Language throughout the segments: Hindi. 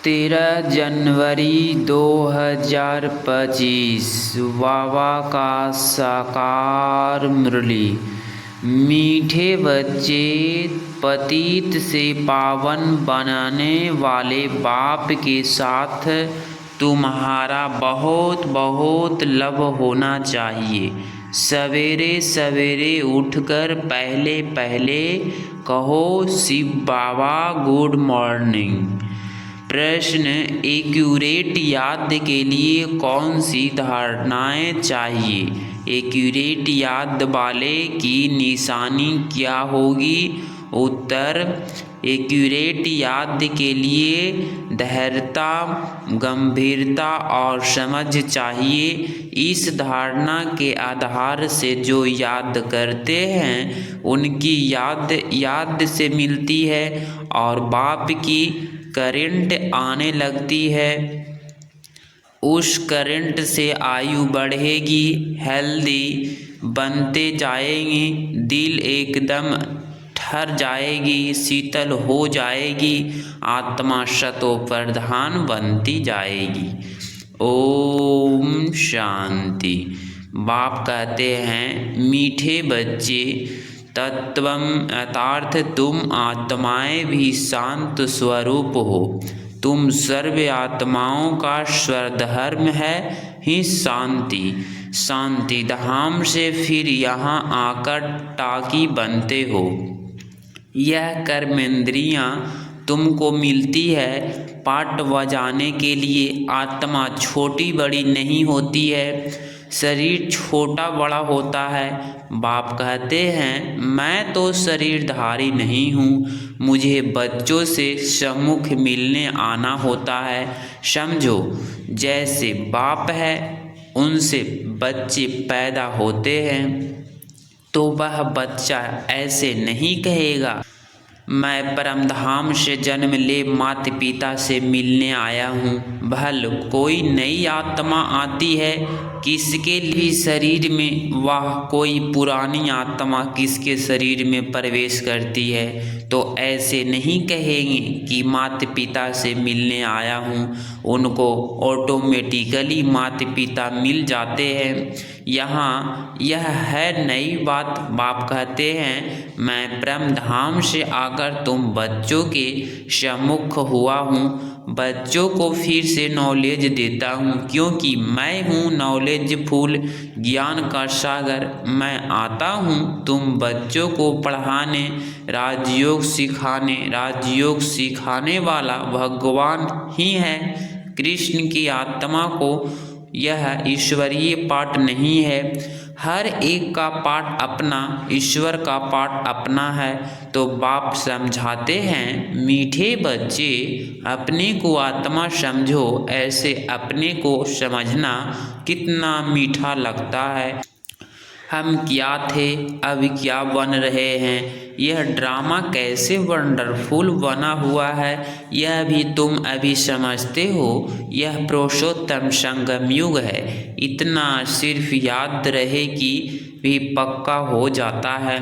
13 जनवरी 2025 वावा का साकार मुरली। मीठे बच्चे पतित से पावन बनाने वाले बाप के साथ तुम्हारा बहुत बहुत लव होना चाहिए। सवेरे सवेरे उठकर पहले पहले कहो शिव बाबा गुड मॉर्निंग। प्रश्न, एक्यूरेट याद के लिए कौन सी धारणाएं चाहिए? एक्यूरेट याद वाले की निशानी क्या होगी? उत्तर, एक्यूरेट याद के लिए धैर्यता, गंभीरता और समझ चाहिए। इस धारणा के आधार से जो याद करते हैं उनकी याद से मिलती है और बाप की करंट आने लगती है। उस करंट से आयु बढ़ेगी, हेल्दी बनते जाएंगे, दिल एकदम ठर जाएगी, शीतल हो जाएगी, आत्मा सतो प्रधान बनती जाएगी। ओम शांति। बाप कहते हैं, मीठे बच्चे, तत्वम यथार्थ तुम आत्माएं भी शांत स्वरूप हो। तुम सर्व आत्माओं का स्वधर्म है ही शांति। शांति धाम से फिर यहाँ आकर टाकी बनते हो। यह कर्मेंद्रियाँ तुमको मिलती है पाठ बजाने के लिए। आत्मा छोटी बड़ी नहीं होती है, शरीर छोटा बड़ा होता है। बाप कहते हैं, मैं तो शरीरधारी नहीं हूँ, मुझे बच्चों से सम्मुख मिलने आना होता है। समझो, जैसे बाप है उनसे बच्चे पैदा होते हैं तो वह बच्चा ऐसे नहीं कहेगा, मैं परमधाम से जन्म ले माता पिता से मिलने आया हूँ। भल कोई नई आत्मा आती है किसके भी शरीर में, वह कोई पुरानी आत्मा किसके शरीर में प्रवेश करती है तो ऐसे नहीं कहेंगे कि माता पिता से मिलने आया हूँ। उनको ऑटोमेटिकली माता पिता मिल जाते हैं। यहाँ यह है नई बात। बाप कहते हैं, मैं ब्रह्मधाम से आकर तुम बच्चों के सम्मुख हुआ हूँ। बच्चों को फिर से नॉलेज देता हूँ क्योंकि मैं हूँ नॉलेजफुल, ज्ञान का सागर। मैं आता हूँ तुम बच्चों को पढ़ाने, राजयोग सिखाने वाला भगवान ही है। कृष्ण की आत्मा को यह ईश्वरीय पाठ नहीं है। हर एक का पाठ अपना, ईश्वर का पाठ अपना है। तो बाप समझाते हैं, मीठे बच्चे अपने को आत्मा समझो। ऐसे अपने को समझना कितना मीठा लगता है। हम क्या थे, अब क्या बन रहे हैं, यह ड्रामा कैसे वंडरफुल बना हुआ है, यह भी तुम अभी समझते हो। यह पुरुषोत्तम संगम युग है। इतना सिर्फ याद रहे कि भी पक्का हो जाता है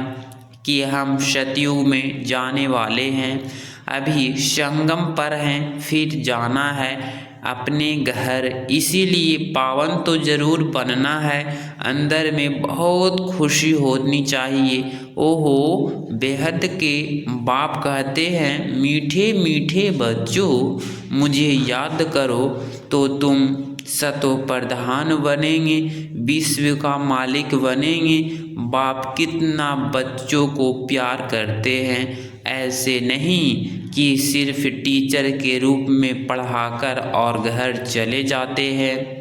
कि हम सतयुग में जाने वाले हैं। अभी संगम पर हैं, फिर जाना है अपने घर। इसीलिए पावन तो जरूर बनना है। अंदर में बहुत खुशी होनी चाहिए। ओहो बेहद के बाप कहते हैं, मीठे मीठे बच्चों, मुझे याद करो तो तुम सतो प्रधान बनेंगे, विश्व का मालिक बनेंगे। बाप कितना बच्चों को प्यार करते हैं। ऐसे नहीं कि सिर्फ टीचर के रूप में पढ़ाकर और घर चले जाते हैं।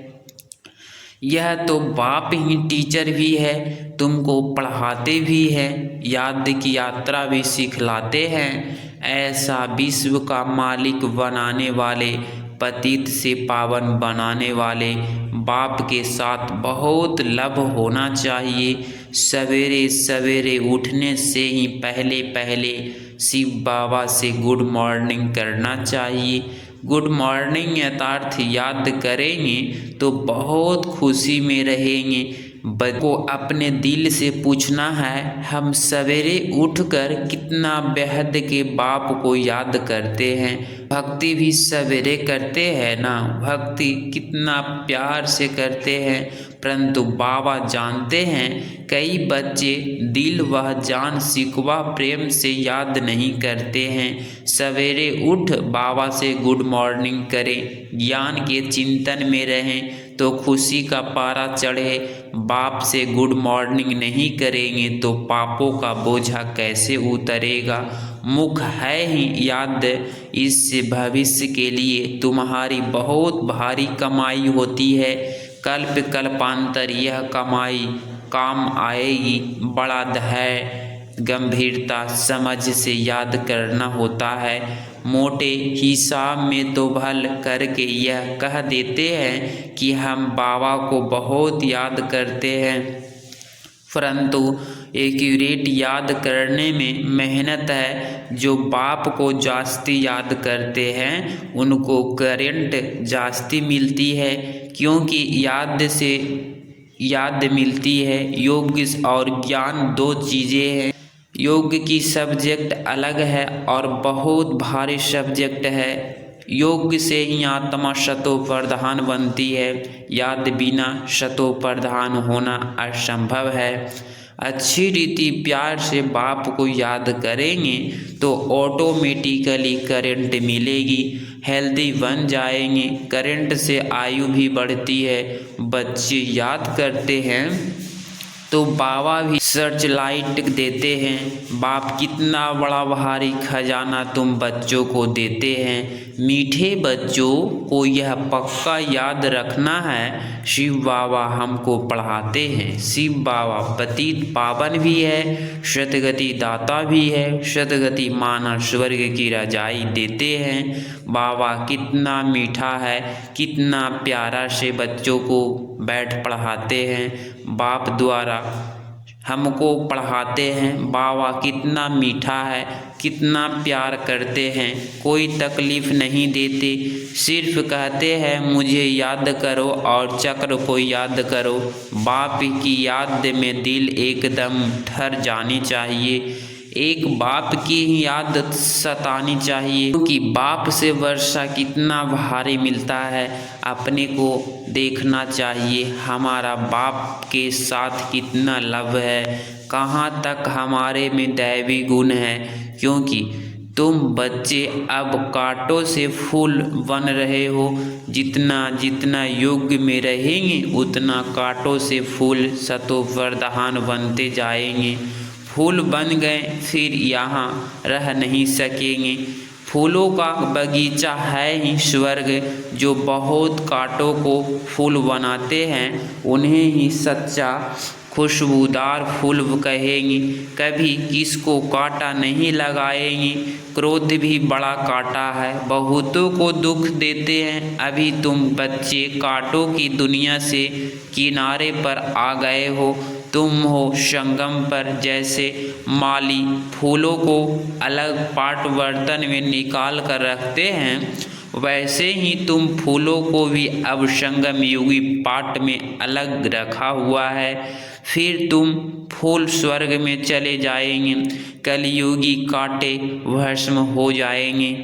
यह तो बाप ही टीचर भी है, तुमको पढ़ाते भी हैं, याद की यात्रा भी सिखलाते हैं। ऐसा विश्व का मालिक बनाने वाले, पतित से पावन बनाने वाले बाप के साथ बहुत लव होना चाहिए। सवेरे सवेरे उठने से ही पहले पहले शिव बाबा से गुड मॉर्निंग करना चाहिए। गुड मॉर्निंग यथार्थ याद करेंगे तो बहुत खुशी में रहेंगे। बच्चों को अपने दिल से पूछना है, हम सवेरे उठकर कितना बेहद के बाप को याद करते हैं। भक्ति भी सवेरे करते हैं ना, भक्ति कितना प्यार से करते हैं, परंतु बाबा जानते हैं कई बच्चे दिल व जान शिकवा प्रेम से याद नहीं करते हैं। सवेरे उठ बाबा से गुड मॉर्निंग करें, ज्ञान के चिंतन में रहें तो खुशी का पारा चढ़े। बाप से गुड मॉर्निंग नहीं करेंगे तो पापों का बोझा कैसे उतरेगा। मुख है ही याद, इससे भविष्य के लिए तुम्हारी बहुत भारी कमाई होती है। कल्प कल्पांतर यह कमाई काम आएगी। बड़ा धैर्य गंभीरता समझ से याद करना होता है। मोटे हिसाब में तो भल करके यह कह देते हैं कि हम बाबा को बहुत याद करते हैं, परंतु एक्यूरेट याद करने में मेहनत है। जो बाप को जास्ती याद करते हैं उनको करंट जास्ती मिलती है, क्योंकि याद से याद मिलती है। योग और ज्ञान दो चीज़ें हैं। योग की सब्जेक्ट अलग है और बहुत भारी सब्जेक्ट है। योग से ही आत्मा शतो प्रधान बनती है, याद बिना शतो प्रधान होना असंभव है। अच्छी रीति प्यार से बाप को याद करेंगे तो ऑटोमेटिकली करंट मिलेगी, हेल्दी बन जाएंगे। करंट से आयु भी बढ़ती है। बच्चे याद करते हैं तो बाबा भी सर्च लाइट देते हैं। बाप कितना बड़ा भारी खजाना तुम बच्चों को देते हैं। मीठे बच्चों को यह पक्का याद रखना है, शिव बाबा हमको पढ़ाते हैं। शिव बाबा पतित पावन भी है, सतगति दाता भी है। सतगति माना स्वर्ग की रजाई देते हैं। बाबा कितना मीठा है, कितना प्यारा से बच्चों को बैठ पढ़ाते हैं। बाप द्वारा हमको पढ़ाते हैं। बाबा कितना मीठा है, कितना प्यार करते हैं, कोई तकलीफ़ नहीं देते। सिर्फ कहते हैं मुझे याद करो और चक्र को याद करो। बाप की याद में दिल एकदम ठहर जानी चाहिए। एक बाप की ही याद सतानी चाहिए, क्योंकि बाप से वर्षा कितना भारी मिलता है। अपने को देखना चाहिए हमारा बाप के साथ कितना लव है, कहाँ तक हमारे में दैवी गुण है। क्योंकि तुम बच्चे अब कांटों से फूल बन रहे हो। जितना जितना योग में रहेंगे उतना कांटों से फूल सतो प्रधान बनते जाएंगे। फूल बन गए फिर यहाँ रह नहीं सकेंगे। फूलों का बगीचा है ही स्वर्ग, जो बहुत कांटों को फूल बनाते हैं उन्हें ही सच्चा खुशबूदार फूल कहेंगे। कभी किसको कांटा नहीं लगाएंगे। क्रोध भी बड़ा कांटा है, बहुतों को दुख देते हैं। अभी तुम बच्चे कांटों की दुनिया से किनारे पर आ गए हो। तुम हो संगम पर, जैसे माली फूलों को अलग पाट बर्तन में निकाल कर रखते हैं, वैसे ही तुम फूलों को भी अब संगम योगी पाट में अलग रखा हुआ है। फिर तुम फूल स्वर्ग में चले जाएंगे। कलयुगी कांटे भस्म हो जाएंगे।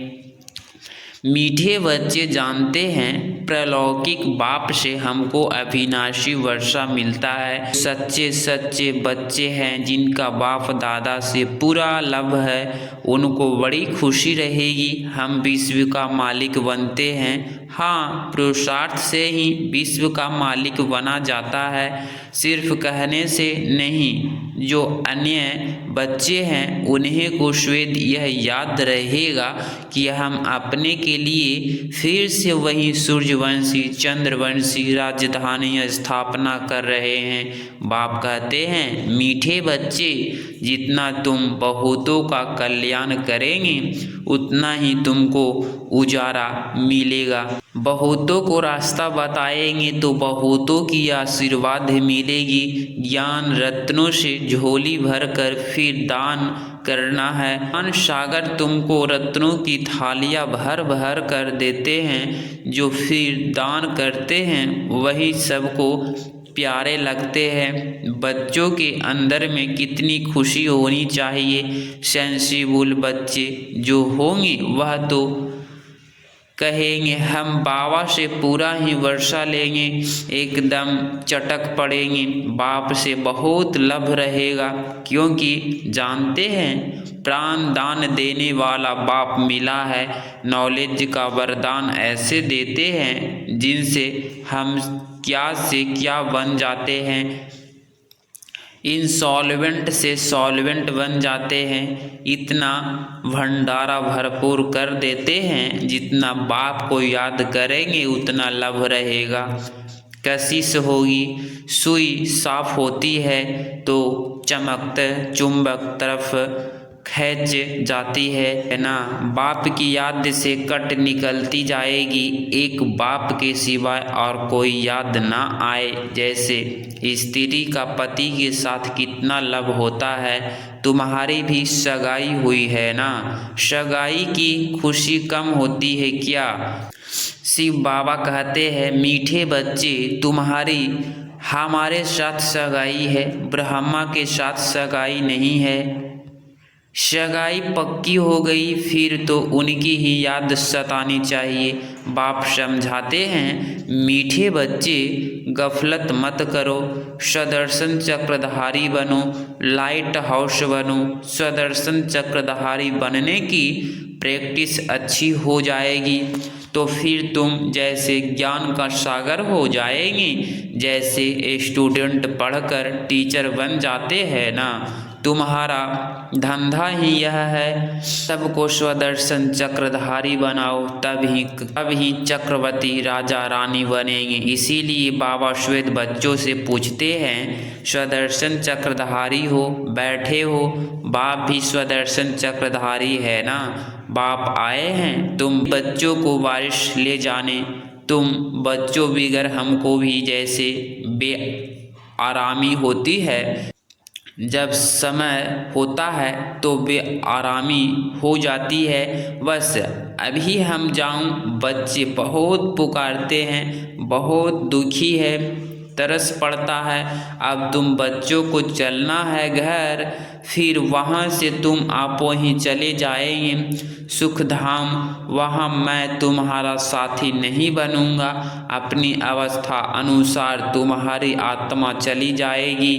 मीठे बच्चे जानते हैं प्रलौकिक बाप से हमको अविनाशी वर्षा मिलता है। सच्चे सच्चे बच्चे हैं जिनका बाप दादा से पूरा लव है, उनको बड़ी खुशी रहेगी हम विश्व का मालिक बनते हैं। हाँ, पुरुषार्थ से ही विश्व का मालिक बना जाता है, सिर्फ कहने से नहीं। जो अन्य बच्चे हैं उन्हें को श्वेत यह याद रहेगा कि हम अपने के लिए फिर से वही सूर्यवंशी चंद्रवंशी राजधानी स्थापना कर रहे हैं। बाप कहते हैं मीठे बच्चे, जितना तुम बहुतों का कल्याण करेंगे उतना ही तुमको उजारा मिलेगा। बहुतों को रास्ता बताएंगे तो बहुतों की आशीर्वाद मिलेगी। ज्ञान रत्नों से झोली भर कर फिर दान करना है। ज्ञान सागर तुमको रत्नों की थालियाँ भर भर कर देते हैं। जो फिर दान करते हैं वही सबको प्यारे लगते हैं। बच्चों के अंदर में कितनी खुशी होनी चाहिए। सेंसिबल बच्चे जो होंगे वह तो कहेंगे हम बाबा से पूरा ही वर्षा लेंगे, एकदम चटक पड़ेंगे, बाप से बहुत लभ रहेगा, क्योंकि जानते हैं प्राण दान देने वाला बाप मिला है। नॉलेज का वरदान ऐसे देते हैं जिनसे हम क्या से क्या बन जाते हैं, इंसॉल्वेंट से सॉल्वेंट बन जाते हैं। इतना भंडारा भरपूर कर देते हैं, जितना बाप को याद करेंगे उतना लाभ रहेगा। कशिश होगी, सुई साफ होती है तो चमकते चुंबक तरफ खींच जाती है ना। बाप की याद से कट निकलती जाएगी, एक बाप के सिवाय और कोई याद ना आए। जैसे स्त्री का पति के साथ कितना लव होता है। तुम्हारी भी सगाई हुई है ना, सगाई की खुशी कम होती है क्या। शिव बाबा कहते हैं मीठे बच्चे तुम्हारी हमारे साथ सगाई है, ब्रह्मा के साथ सगाई नहीं है। सगाई पक्की हो गई फिर तो उनकी ही याद सतानी चाहिए। बाप समझाते हैं मीठे बच्चे गफलत मत करो, सुदर्शन चक्रधारी बनो, लाइट हाउस बनो। सुदर्शन चक्रधारी बनने की प्रैक्टिस अच्छी हो जाएगी तो फिर तुम जैसे ज्ञान का सागर हो जाएंगे। जैसे स्टूडेंट पढ़कर टीचर बन जाते हैं ना, तुम्हारा धंधा ही यह है सबको सुदर्शन चक्रधारी बनाओ, तभी चक्रवर्ती राजा रानी बनेंगे। इसीलिए बाबा श्वेत बच्चों से पूछते हैं सुदर्शन चक्रधारी हो, बैठे हो, बाप भी सुदर्शन चक्रधारी है ना। बाप आए हैं तुम बच्चों को बारिश ले जाने, तुम बच्चों बिगर हमको भी जैसे बेआरामी होती है, जब समय होता है तो बेआरामी हो जाती है। बस अभी हम जाऊं, बच्चे बहुत पुकारते हैं, बहुत दुखी है, तरस पड़ता है। अब तुम बच्चों को चलना है घर, फिर वहाँ से तुम आपो ही चले जाएंगे सुखधाम। वहाँ मैं तुम्हारा साथी नहीं बनूंगा, अपनी अवस्था अनुसार तुम्हारी आत्मा चली जाएगी।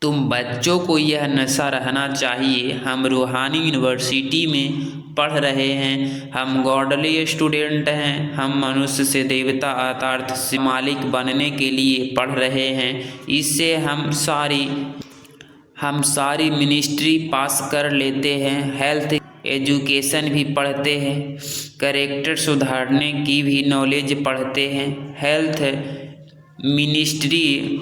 तुम बच्चों को यह नशा रहना चाहिए। हम रूहानी यूनिवर्सिटी में पढ़ रहे हैं, हम गॉडली स्टूडेंट हैं, हम मनुष्य से देवता अर्थात से मालिक बनने के लिए पढ़ रहे हैं। इससे हम सारी मिनिस्ट्री पास कर लेते हैं, हेल्थ एजुकेशन भी पढ़ते हैं, कैरेक्टर सुधारने की भी नॉलेज पढ़ते हैं, health ministry,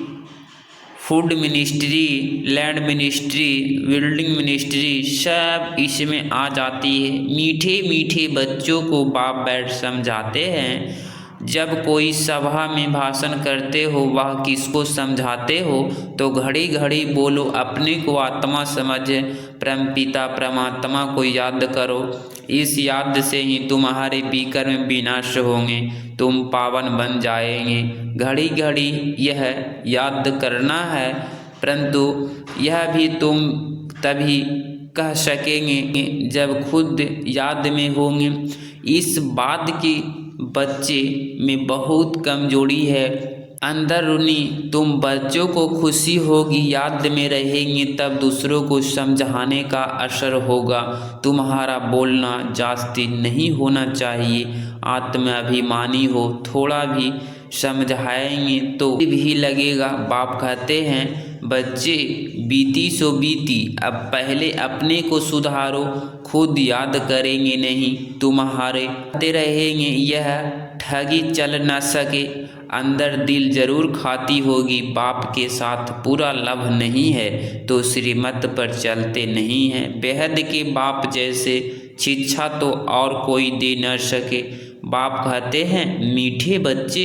food ministry, land ministry, building ministry सब इसमें आ जाती है। मीठे मीठे बच्चों को बाप बैठ समझाते हैं। जब कोई सभा में भाषण करते हो वह किसको समझाते हो तो घड़ी घड़ी बोलो अपने को आत्मा समझ परमपिता परमात्मा को याद करो। इस याद से ही तुम्हारे बीकर में विनाश होंगे, तुम पावन बन जाएंगे। घड़ी घड़ी यह याद करना है, परंतु यह भी तुम तभी कह सकेंगे जब खुद याद में होंगे। इस बात की बच्चे में बहुत कमजोरी है, अंदरूनी तुम बच्चों को खुशी होगी, याद में रहेंगे, तब दूसरों को समझाने का असर होगा। तुम्हारा बोलना जास्ती नहीं होना चाहिए, आत्माभिमानी हो, थोड़ा भी समझाएंगे तो भी लगेगा। बाप कहते हैं बच्चे बीती सो बीती, अब पहले अपने को सुधारो, खुद याद करेंगे नहीं तुम्हारे रहेंगे। यह ठगी चल न सके, अंदर दिल जरूर खाती होगी। बाप के साथ पूरा लव नहीं है तो श्रीमत पर चलते नहीं हैं। बेहद के बाप जैसे शिक्षा तो और कोई दे न सके। बाप कहते हैं मीठे बच्चे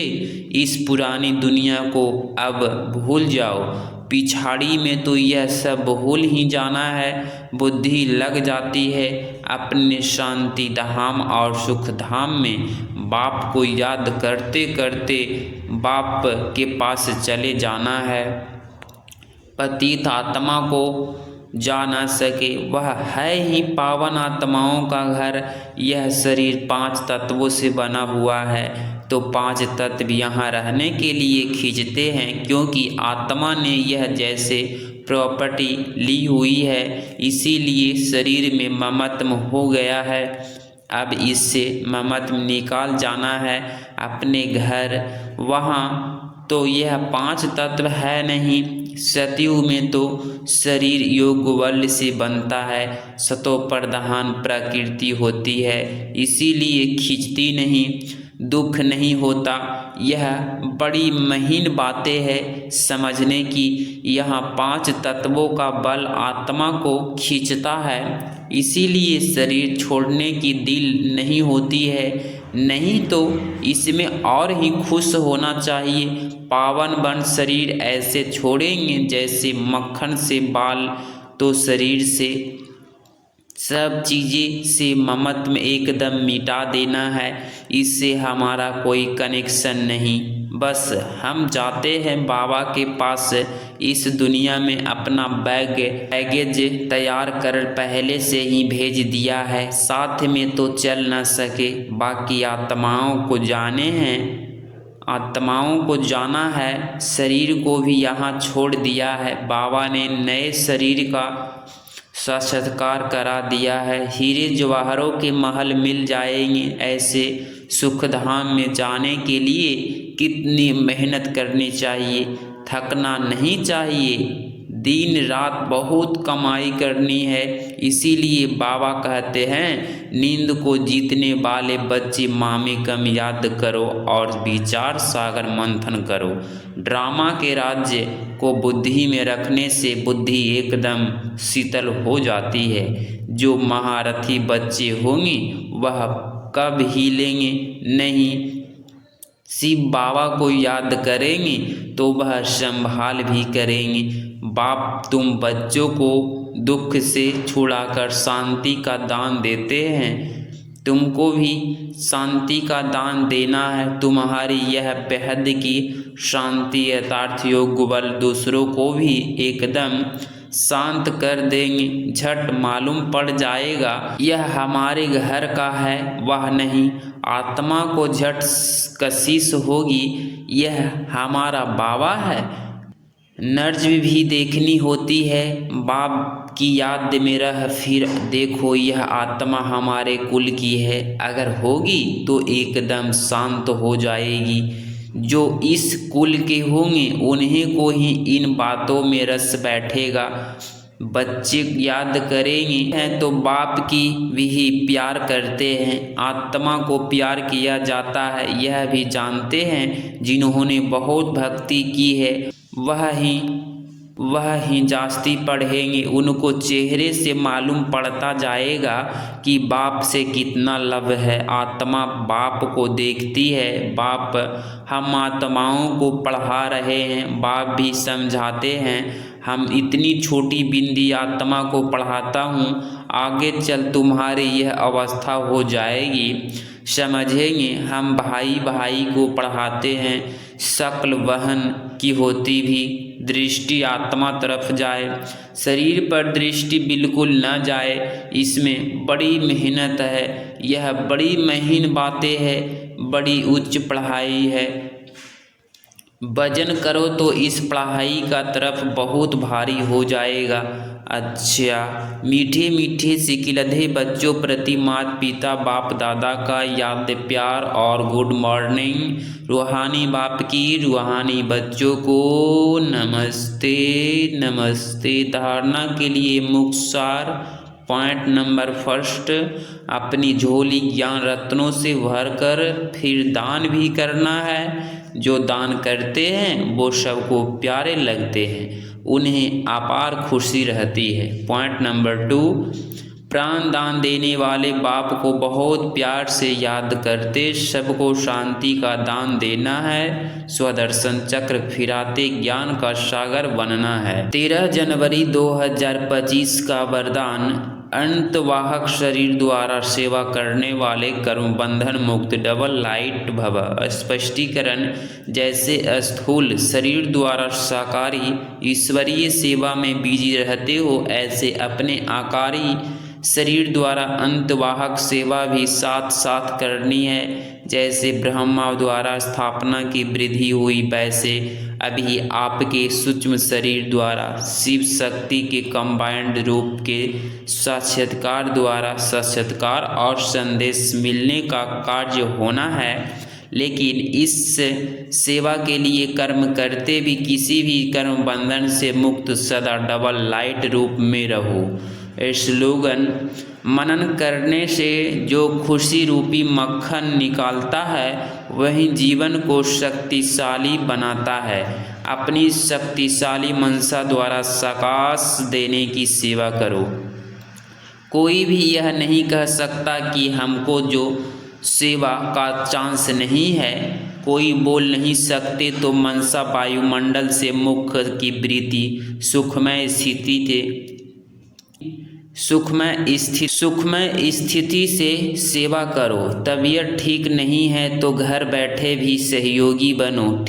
इस पुरानी दुनिया को अब भूल जाओ, पिछाड़ी में तो यह सब भूल ही जाना है। बुद्धि लग जाती है अपने शांति धाम और सुख धाम में बाप को याद करते करते बाप के पास चले जाना है। पतित आत्मा को जा न सके, वह है ही पावन आत्माओं का घर। यह शरीर 5 तत्वों से बना हुआ है, तो 5 तत्व यहाँ रहने के लिए खींचते हैं, क्योंकि आत्मा ने यह जैसे प्रॉपर्टी ली हुई है, इसीलिए शरीर में ममत्व हो गया है। अब इससे ममत्व निकाल जाना है अपने घर। वहाँ तो यह 5 तत्व है नहीं। सतयुग में तो शरीर योग बल से बनता है, सतो प्रधान प्रकृति होती है, इसीलिए खींचती नहीं, दुख नहीं होता। यह बड़ी महीन बातें हैं समझने की। यहाँ 5 तत्वों का बल आत्मा को खींचता है, इसीलिए शरीर छोड़ने की दिल नहीं होती है। नहीं तो इसमें और ही खुश होना चाहिए। पावन बन शरीर ऐसे छोड़ेंगे जैसे मक्खन से बाल, तो शरीर से सब चीज़ें से ममत्व एकदम मिटा देना है। इससे हमारा कोई कनेक्शन नहीं। बस हम जाते हैं बाबा के पास। इस दुनिया में अपना बैगेज तैयार कर पहले से ही भेज दिया है, साथ में तो चल न सके। बाकी आत्माओं को जाने हैं, आत्माओं को जाना है, शरीर को भी यहाँ छोड़ दिया है। बाबा ने नए शरीर का साक्षात्कार करा दिया है। हीरे जवाहरों के महल मिल जाएंगे। ऐसे सुखधाम में जाने के लिए कितनी मेहनत करनी चाहिए, थकना नहीं चाहिए। दिन रात बहुत कमाई करनी है। इसीलिए बाबा कहते हैं, नींद को जीतने वाले बच्चे मामे कम याद करो और विचार सागर मंथन करो। ड्रामा के राज्य को बुद्धि में रखने से बुद्धि एकदम शीतल हो जाती है। जो महारथी बच्चे होंगे वह कब हिलेंगे नहीं। शिव बाबा को याद करेंगे तो वह संभाल भी करेंगे। बाप तुम बच्चों को दुख से छुड़ाकर शांति का दान देते हैं, तुमको भी शांति का दान देना है। तुम्हारी यह बेहद की शांति यथार्थ योग बल दूसरों को भी एकदम शांत कर देंगे। झट मालूम पड़ जाएगा यह हमारे घर का है, वह नहीं। आत्मा को झट कशिश होगी, यह हमारा बाबा है। नर्ज भी देखनी होती है। बाप की याद में रह फिर देखो, यह आत्मा हमारे कुल की है। अगर होगी तो एकदम शांत हो जाएगी। जो इस कुल के होंगे उन्हीं को ही इन बातों में रस बैठेगा। बच्चे याद करेंगे हैं तो बाप की भी प्यार करते हैं। आत्मा को प्यार किया जाता है, यह भी जानते हैं। जिन्होंने बहुत भक्ति की है वह ही जास्ती पढ़ेंगे। उनको चेहरे से मालूम पड़ता जाएगा कि बाप से कितना लव है। आत्मा बाप को देखती है। बाप हम आत्माओं को पढ़ा रहे हैं, बाप भी समझाते हैं। हम इतनी छोटी बिंदी आत्मा को पढ़ाता हूँ, आगे चल तुम्हारी यह अवस्था हो जाएगी, समझेंगे। हम भाई भाई को पढ़ाते हैं। शक्ल वहन की होती भी दृष्टि आत्मा तरफ जाए, शरीर पर दृष्टि बिल्कुल न जाए। इसमें बड़ी मेहनत है। यह बड़ी महीन बातें हैं, बड़ी उच्च पढ़ाई है। वजन करो तो इस पढ़ाई का तरफ बहुत भारी हो जाएगा। अच्छा, मीठे मीठे सिकिलधे बच्चों प्रति माता पिता बाप दादा का याद प्यार और गुड मॉर्निंग। रूहानी बाप की रूहानी बच्चों को नमस्ते नमस्ते। धारणा के लिए मुख्य पॉइंट नंबर फर्स्ट, अपनी झोली ज्ञान रत्नों से भरकर फिर दान भी करना है। जो दान करते हैं वो सबको प्यारे लगते हैं, उन्हें अपार खुशी रहती है। पॉइंट नंबर 2, प्राण दान देने वाले बाप को बहुत प्यार से याद करते सबको शांति का दान देना है। स्वदर्शन चक्र फिराते ज्ञान का सागर बनना है। 13 जनवरी 2025 का वरदान, अंतवाहक शरीर द्वारा सेवा करने वाले कर्म बंधन मुक्त डबल लाइट भव। स्पष्टीकरण, जैसे स्थूल शरीर द्वारा साकारी ईश्वरीय सेवा में बिजी रहते हो, ऐसे अपने आकारी शरीर द्वारा अंतवाहक सेवा भी साथ साथ करनी है। जैसे ब्रह्मा द्वारा स्थापना की वृद्धि हुई, वैसे अभी आपके सूक्ष्म शरीर द्वारा शिव शक्ति के कंबाइंड रूप के साक्षात्कार द्वारा साक्षात्कार और संदेश मिलने का कार्य होना है। लेकिन इस सेवा के लिए कर्म करते भी किसी भी कर्म बंधन से मुक्त सदा डबल लाइट रूप में रहो। स्लोगन, मनन करने से जो खुशी रूपी मक्खन निकालता है वही जीवन को शक्तिशाली बनाता है। अपनी शक्तिशाली मनसा द्वारा साकाश देने की सेवा करो। कोई भी यह नहीं कह सकता कि हमको जो सेवा का चांस नहीं है। कोई बोल नहीं सकते तो मनसा वायुमंडल से मुख की वृत्ति सुखमय स्थिति से सेवा करो। तबीयत ठीक नहीं है तो घर बैठे भी सहयोगी बनो।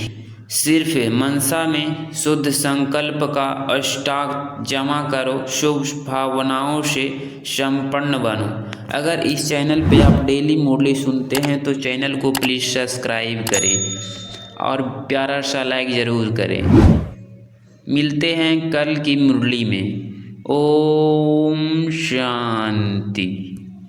सिर्फ मनसा में शुद्ध संकल्प का स्टॉक जमा करो, शुभ भावनाओं से संपन्न बनो। अगर इस चैनल पे आप डेली मुरली सुनते हैं तो चैनल को प्लीज़ सब्सक्राइब करें और प्यारा सा लाइक ज़रूर करें। मिलते हैं कल की मुरली में। ओम शांति।